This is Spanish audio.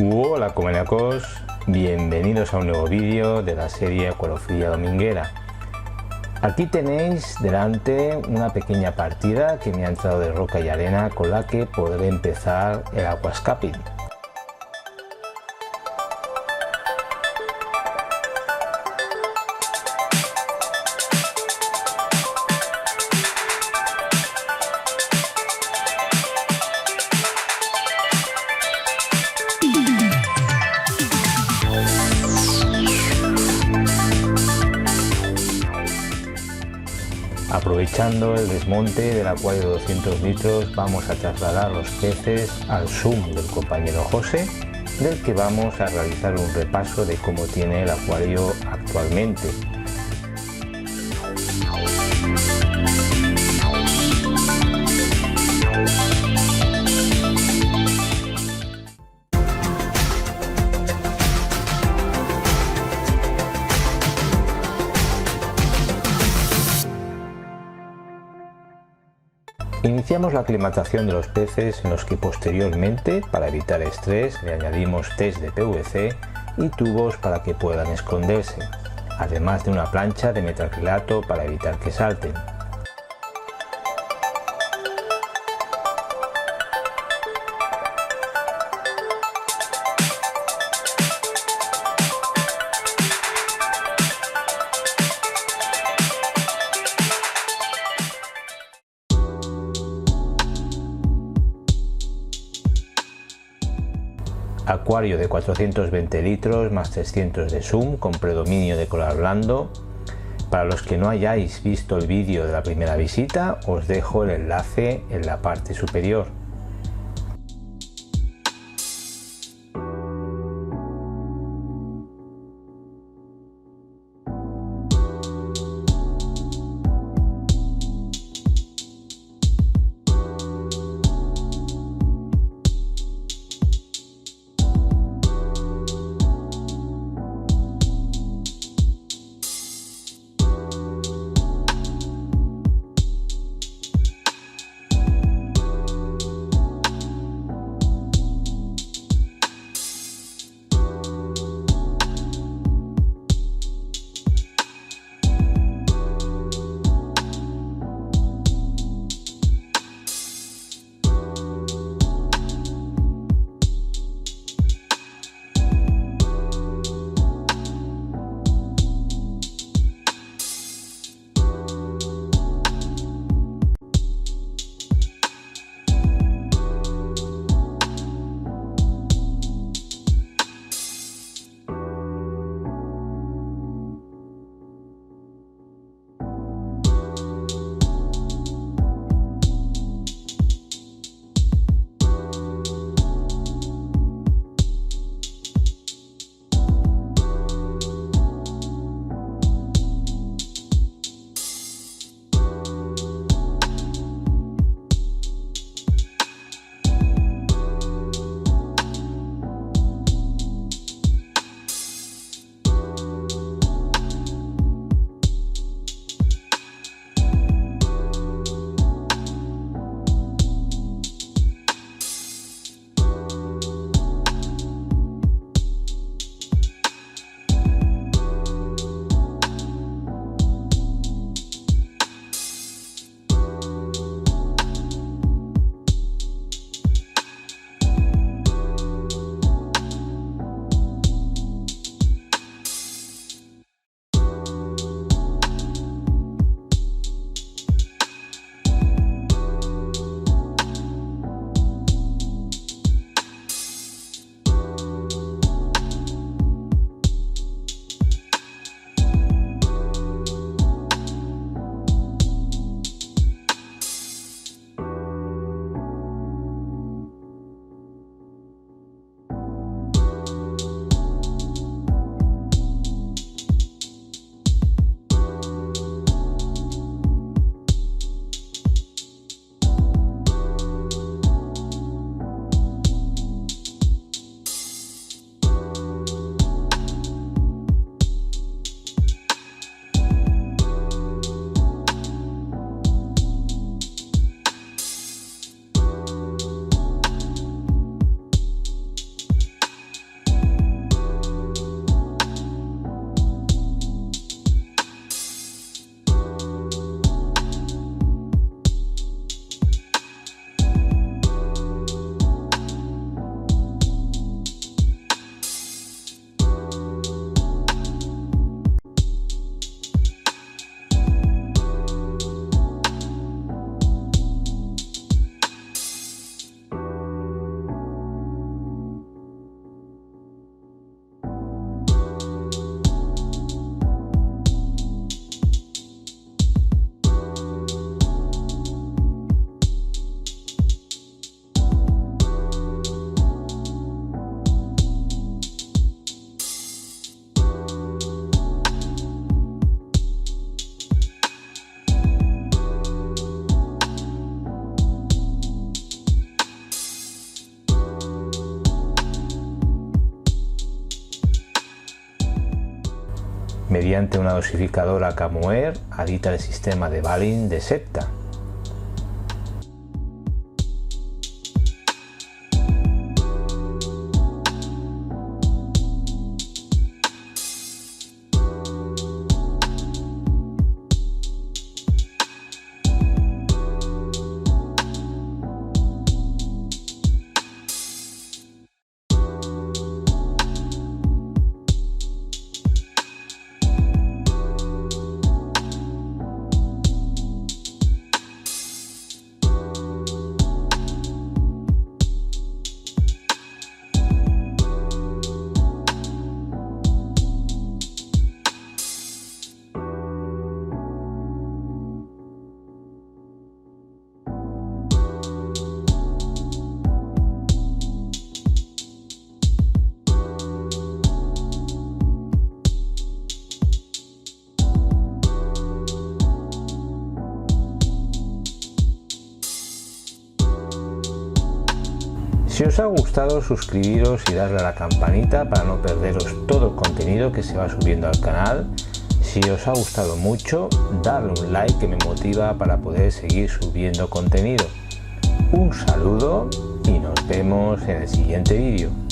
Hola comaníacos, bienvenidos a un nuevo vídeo de la serie Acuariofilia Dominguera. Aquí tenéis delante una pequeña partida que me ha entrado de roca y arena con la que podré empezar el aquascaping. Aprovechando el desmonte del acuario de 200 litros, vamos a trasladar los peces al zoom del compañero José, del que vamos a realizar un repaso de cómo tiene el acuario actualmente. Iniciamos la aclimatación de los peces, en los que posteriormente, para evitar estrés, le añadimos test de PVC y tubos para que puedan esconderse, además de una plancha de metacrilato para evitar que salten. Acuario de 420 litros más 300 de zoom con predominio de coral blando. Para los que no hayáis visto el vídeo de la primera visita, os dejo el enlace en la parte superior. mediante una dosificadora Camuer adita el sistema de Balin de Septa. Si os ha gustado, suscribiros y darle a la campanita para no perderos todo el contenido que se va subiendo al canal. Si os ha gustado mucho, darle un like que me motiva para poder seguir subiendo contenido. Un saludo y nos vemos en el siguiente vídeo.